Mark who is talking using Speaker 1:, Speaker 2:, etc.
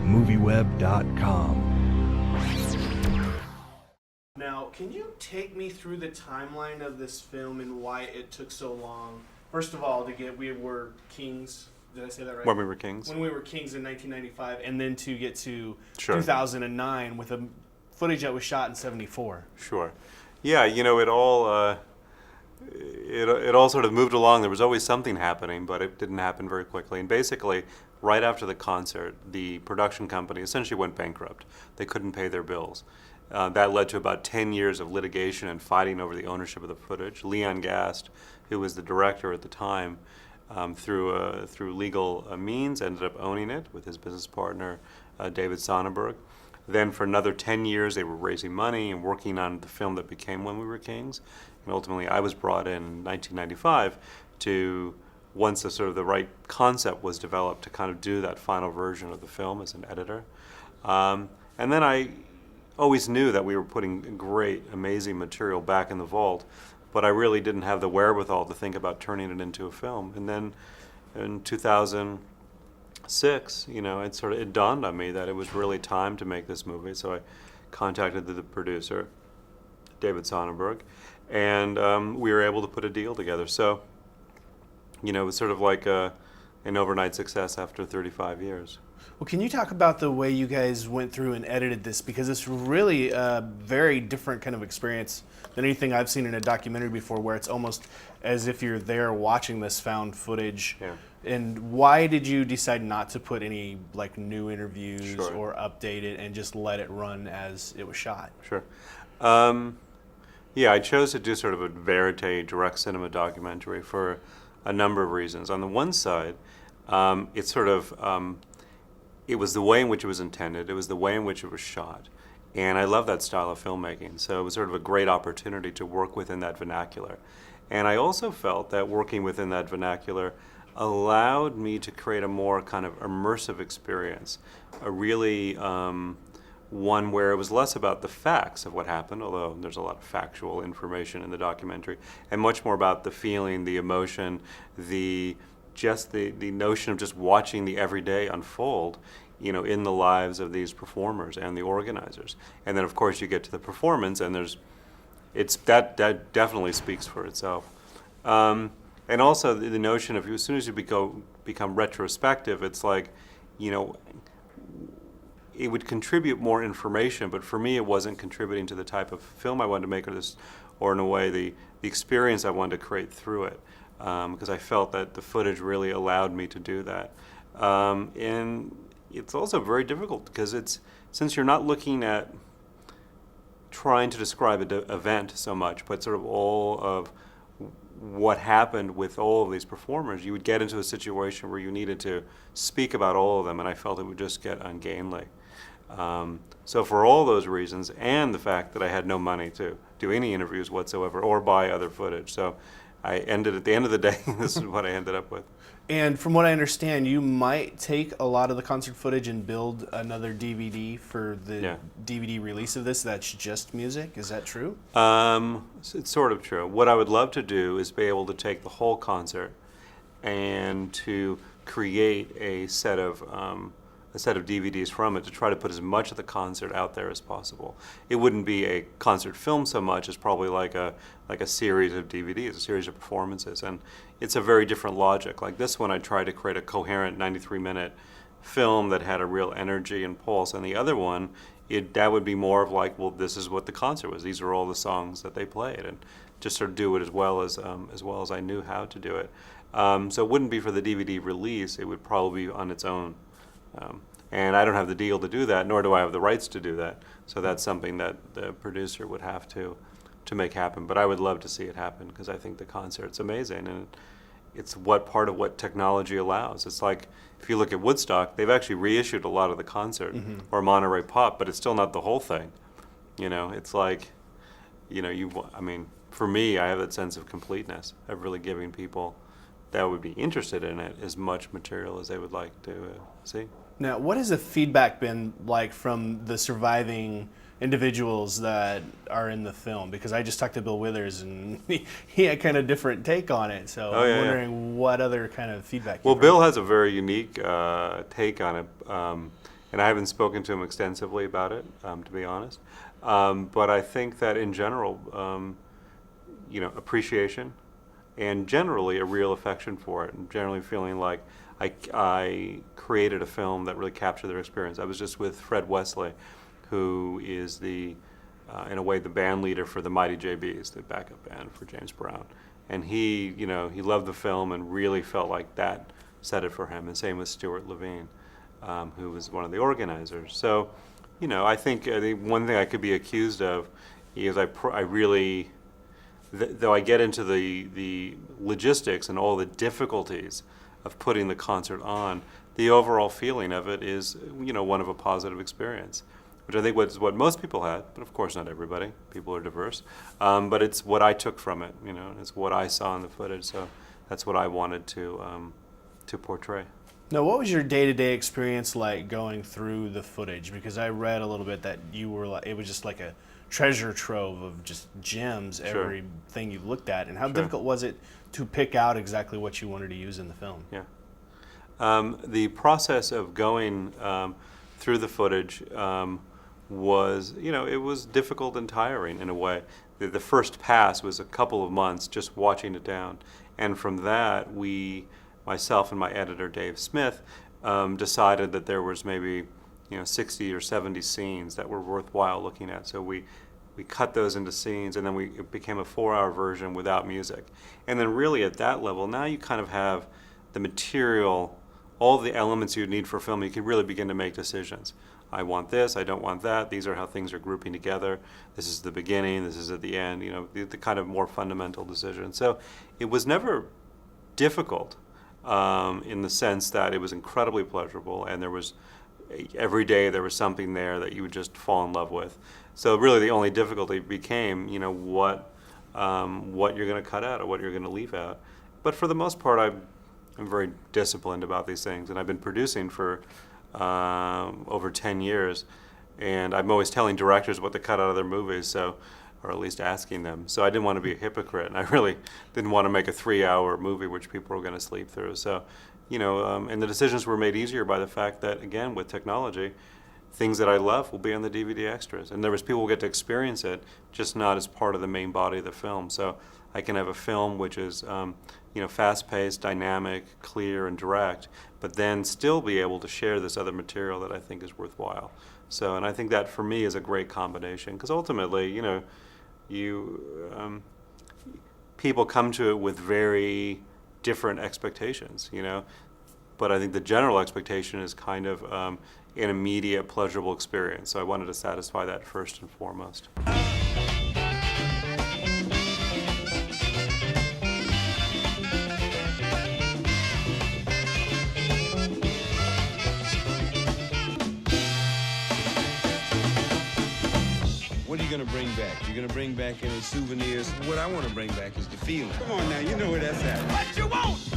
Speaker 1: MovieWeb.com.
Speaker 2: Now, can you take me through the timeline of this film and why it took so long? First of all, we were kings. Did I say that right?
Speaker 3: When We Were Kings.
Speaker 2: When We Were Kings in 1995, and then to get to
Speaker 3: Sure.
Speaker 2: 2009 with a footage that was shot in 74.
Speaker 3: Sure. Yeah, it all it all sort of moved along. There was always something happening, but it didn't happen very quickly. And basically, right after the concert, the production company essentially went bankrupt. They couldn't pay their bills. That led to about 10 years of litigation and fighting over the ownership of the footage. Leon Gast, who was the director at the time, through legal means, ended up owning it with his business partner, David Sonnenberg. Then for another 10 years, they were raising money and working on the film that became When We Were Kings. And ultimately, I was brought in 1995 to, once the right concept was developed, to kind of do that final version of the film as an editor. And then I always knew that we were putting great, amazing material back in the vault, but I really didn't have the wherewithal to think about turning it into a film. And then in 2006, it dawned on me that it was really time to make this movie. So I contacted the producer, David Sonnenberg, and we were able to put a deal together. So, it was sort of like an overnight success after 35 years.
Speaker 2: Well, can you talk about the way you guys went through and edited this? Because it's really a very different kind of experience than anything I've seen in a documentary before, where it's almost as if you're there watching this found footage.
Speaker 3: Yeah.
Speaker 2: And why did you decide not to put any new interviews
Speaker 3: Sure.
Speaker 2: or update it and just let it run as it was shot?
Speaker 3: Sure. Yeah, I chose to do sort of a verite direct cinema documentary for a number of reasons. On the one side, it was the way in which it was intended. It was the way in which it was shot. And I love that style of filmmaking. So it was sort of a great opportunity to work within that vernacular. And I also felt that working within that vernacular allowed me to create a more kind of immersive experience, a really one where it was less about the facts of what happened, although there's a lot of factual information in the documentary, and much more about the feeling, the emotion, the notion of just watching the everyday unfold, in the lives of these performers and the organizers. And then, of course, you get to the performance, and that definitely speaks for itself. And also the notion of, as soon as you become retrospective, it's like, it would contribute more information, but for me, it wasn't contributing to the type of film I wanted to make, or in a way, the experience I wanted to create through it. Because I felt that the footage really allowed me to do that. And it's also very difficult because since you're not looking at trying to describe an event so much, but sort of all of what happened with all of these performers, you would get into a situation where you needed to speak about all of them, and I felt it would just get ungainly. So for all those reasons, and the fact that I had no money to do any interviews whatsoever or buy other footage, so at the end of the day, this is what I ended up with.
Speaker 2: And from what I understand, you might take a lot of the concert footage and build another DVD for the DVD release of this that's just music. Is that true?
Speaker 3: It's sort of true. What I would love to do is be able to take the whole concert and to create a set of DVDs from it to try to put as much of the concert out there as possible. It wouldn't be a concert film so much as probably like a series of DVDs, a series of performances, and it's a very different logic. Like this one, I tried to create a coherent 93-minute film that had a real energy and pulse, and the other one, that would be more of like, well, this is what the concert was. These are all the songs that they played, and just sort of do it as well as I knew how to do it. So it wouldn't be for the DVD release. It would probably be on its own. And I don't have the deal to do that, nor do I have the rights to do that. So that's something that the producer would have to make happen. But I would love to see it happen because I think the concert's amazing, and it's part of what technology allows. It's like if you look at Woodstock, they've actually reissued a lot of the concert, or Monterey Pop, but it's still not the whole thing. It's like, for me, I have that sense of completeness of really giving people that would be interested in it as much material as they would like to see.
Speaker 2: Now, what has the feedback been like from the surviving individuals that are in the film? Because I just talked to Bill Withers, and he had kind of different take on it. So I'm wondering what other kind of feedback.
Speaker 3: Well, Bill has a very unique take on it, and and I haven't spoken to him extensively about it, to be honest. But I think that in general, appreciation and generally a real affection for it, and generally feeling like I created a film that really captured their experience. I was just with Fred Wesley, who is in a way, the band leader for the Mighty JBs, the backup band for James Brown. And he loved the film and really felt like that said it for him. And same with Stuart Levine, who was one of the organizers. So, I think the one thing I could be accused of is I really, though I get into the logistics and all the difficulties of putting the concert on, the overall feeling of it is, one of a positive experience, which I think was what most people had, but of course not everybody. People are diverse. But it's what I took from it, it's what I saw in the footage, so that's what I wanted to portray.
Speaker 2: Now, what was your day-to-day experience like going through the footage? Because I read a little bit that you were like, it was just like a treasure trove of just gems,
Speaker 3: Sure.
Speaker 2: everything you looked at. And how
Speaker 3: Sure.
Speaker 2: difficult was it to pick out exactly what you wanted to use in the film?
Speaker 3: Yeah. The process of going through the footage was, it was difficult and tiring in a way. The first pass was a couple of months just watching it down. And from that, myself and my editor, Dave Smith, decided that there was maybe 60 or 70 scenes that were worthwhile looking at. So we cut those into scenes, and then it became a 4-hour version without music. And then really at that level, now you kind of have the material, all the elements you need for film. You can really begin to make decisions. I want this, I don't want that, these are how things are grouping together, this is the beginning, this is at the end, the kind of more fundamental decisions. So it was never difficult in the sense that it was incredibly pleasurable, and every day there was something there that you would just fall in love with. So really the only difficulty became, what you're going to cut out or what you're going to leave out. But for the most part, I'm very disciplined about these things, and I've been producing for over 10 years, and I'm always telling directors what to cut out of their movies, or at least asking them. So I didn't want to be a hypocrite, and I really didn't want to make a 3-hour movie which people were going to sleep through. So, and the decisions were made easier by the fact that, again, with technology, things that I love will be on the DVD extras, and there was people who get to experience it, just not as part of the main body of the film. So I can have a film which is fast-paced, dynamic, clear, and direct, but then still be able to share this other material that I think is worthwhile. So, and I think that for me is a great combination, because ultimately, people come to it with very different expectations, but I think the general expectation is kind of an immediate, pleasurable experience. So I wanted to satisfy that first and foremost.
Speaker 1: What are you gonna bring back? You gonna bring back any souvenirs? What I wanna bring back is the feeling. Come on now, you know where that's at. What you want?